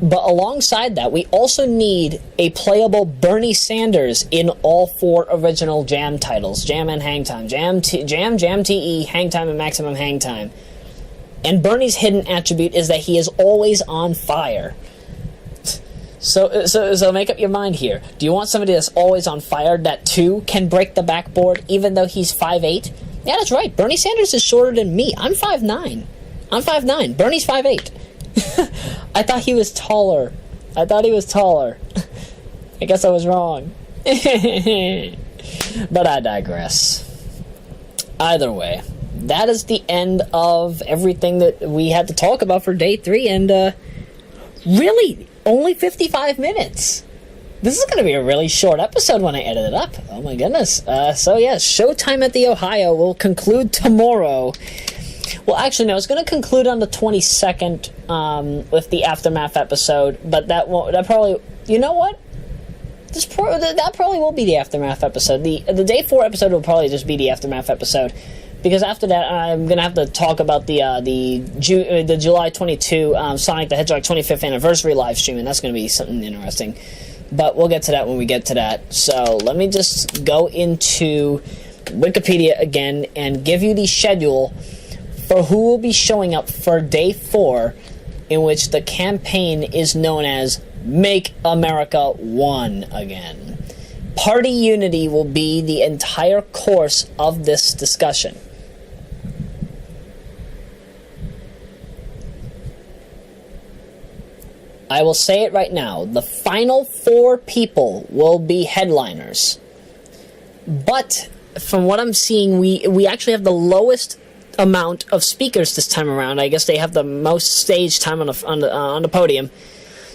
But alongside that, we also need a playable Bernie Sanders in all 4 original Jam titles. Jam and Hang Time. Jam, TE, Hang Time, and Maximum Hang Time. And Bernie's hidden attribute is that he is always on fire. So make up your mind here. Do you want somebody that's always on fire that, too, can break the backboard, even though he's 5'8"? Yeah, that's right. Bernie Sanders is shorter than me. I'm 5'9". Bernie's 5'8". I thought he was taller. I guess I was wrong. But I digress. Either way, that is the end of everything that we had to talk about for day 3, and really, only 55 minutes. This is going to be a really short episode when I edit it up. Oh my goodness. So yeah, Showtime at the Ohio will conclude tomorrow. Well, actually, no, it's going to conclude on the 22nd with the Aftermath episode, but that probably, you know what? That probably will be the Aftermath episode. The Day 4 episode will probably just be the Aftermath episode, because after that, I'm going to have to talk about the July 22 Sonic the Hedgehog 25th anniversary live stream, and that's going to be something interesting. But we'll get to that when we get to that. So let me just go into Wikipedia again and give you the schedule for who will be showing up for Day 4, in which the campaign is known as Make America One Again. Party unity will be the entire course of this discussion. I will say it right now. The final 4 people will be headliners. But from what I'm seeing, we actually have the lowest amount of speakers this time around. I guess they have the most stage time on the podium.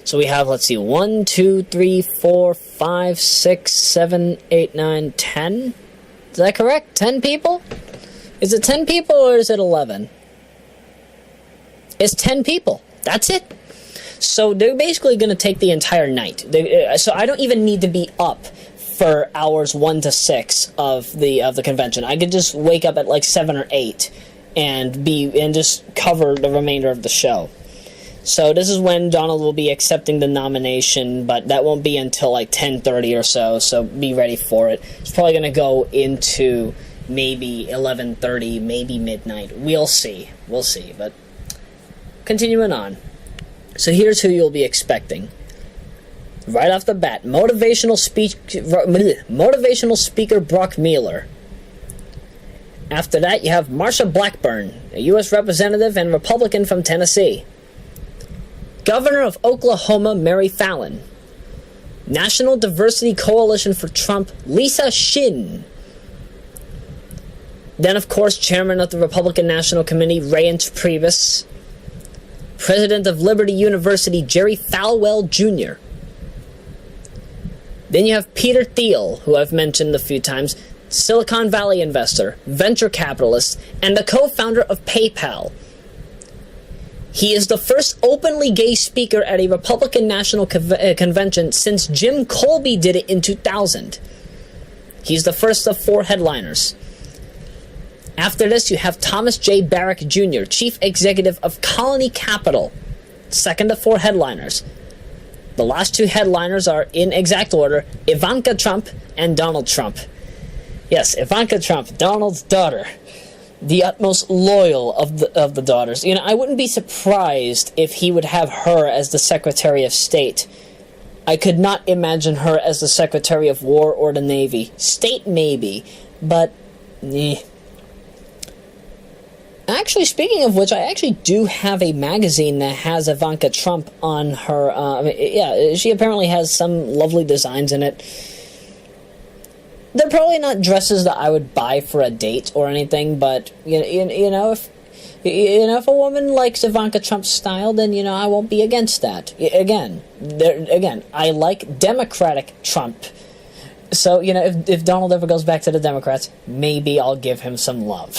So we have, let's see, 1, 2, 3, 4, 5, 6, 7, 8, 9, 10. Is that correct? 10 people? Is it 10 people or is it 11? It's 10 people. That's it. So they're basically going to take the entire night. So I don't even need to be up for hours 1 to 6 of the convention. I could just wake up at like 7 or 8 and just cover the remainder of the show. So this is when Donald will be accepting the nomination, but that won't be until like 10:30 or so. So be ready for it. It's probably going to go into maybe 11:30, maybe midnight. We'll see. We'll see. But continuing on. So here's who you'll be expecting. Right off the bat, motivational speaker Brock Mueller. After that, you have Marsha Blackburn, a U.S. representative and Republican from Tennessee. Governor of Oklahoma, Mary Fallin. National Diversity Coalition for Trump, Lisa Shin. Then, of course, Chairman of the Republican National Committee, Reince Priebus. President of Liberty University, Jerry Falwell Jr. Then you have Peter Thiel, who I've mentioned a few times, Silicon Valley investor, venture capitalist, and the co-founder of PayPal. He is the first openly gay speaker at a Republican National Convention since Jim Colby did it in 2000. He's the first of 4 headliners. After this, you have Thomas J. Barrack Jr., Chief Executive of Colony Capital, second of 4 headliners. The last 2 headliners are, in exact order, Ivanka Trump and Donald Trump. Yes, Ivanka Trump, Donald's daughter, the utmost loyal of the daughters. You know, I wouldn't be surprised if he would have her as the Secretary of State. I could not imagine her as the Secretary of War or the Navy. State, maybe, but Actually, speaking of which, I actually do have a magazine that has Ivanka Trump on her. She apparently has some lovely designs in it. They're probably not dresses that I would buy for a date or anything, but if a woman likes Ivanka Trump's style, then I won't be against that. Again, I like Democratic Trump. So, if Donald ever goes back to the Democrats, maybe I'll give him some love.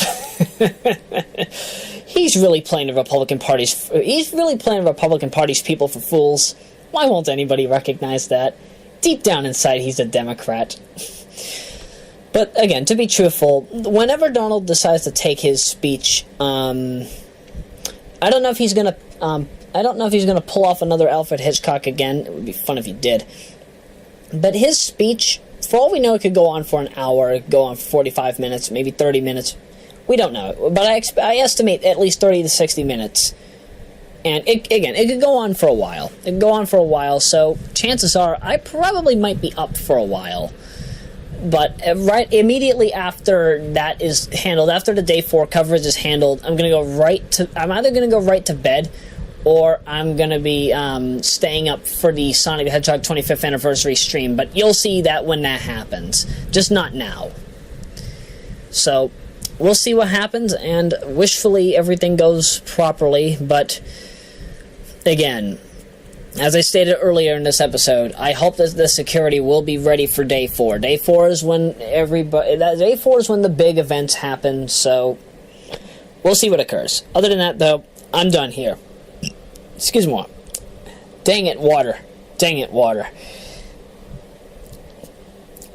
He's really playing the Republican Party's people for fools. Why won't anybody recognize that? Deep down inside, he's a Democrat. But again, to be truthful, whenever Donald decides to take his speech, I don't know if he's gonna pull off another Alfred Hitchcock again. It would be fun if he did. But his speech, for all we know, it could go on for an hour, it could go on for 45 minutes, maybe 30 minutes. We don't know. But I estimate at least 30 to 60 minutes. And it could go on for a while. It could go on for a while, so chances are I probably might be up for a while. But right immediately after that is handled, after the day 4 coverage is handled, I'm either going to go right to bed, or I'm going to be staying up for the Sonic the Hedgehog 25th anniversary stream, but you'll see that when that happens, just not now. So, we'll see what happens, and wishfully everything goes properly, but again, as I stated earlier in this episode, I hope that the security will be ready for Day 4. Day 4 is when Day 4 is when the big events happen, so we'll see what occurs. Other than that, though, I'm done here. Excuse me. Dang it, water. Dang it, water.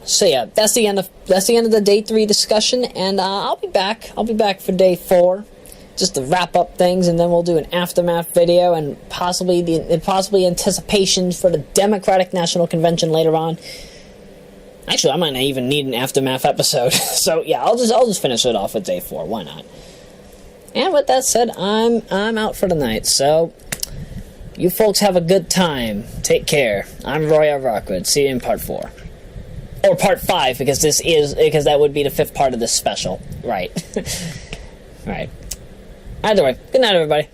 So yeah, that's the end of the Day 3 discussion, and I'll be back. I'll be back for Day 4. Just to wrap up things, and then we'll do an aftermath video and possibly anticipations for the Democratic National Convention later on. Actually, I might not even need an aftermath episode. So yeah, I'll just finish it off with Day 4. Why not? And with that said, I'm out for the night. So you folks have a good time. Take care. I'm Roya Rockwood. See you in part 4. Or part 5, because that would be the 5th part of this special. Right. Right. Either way, good night, everybody.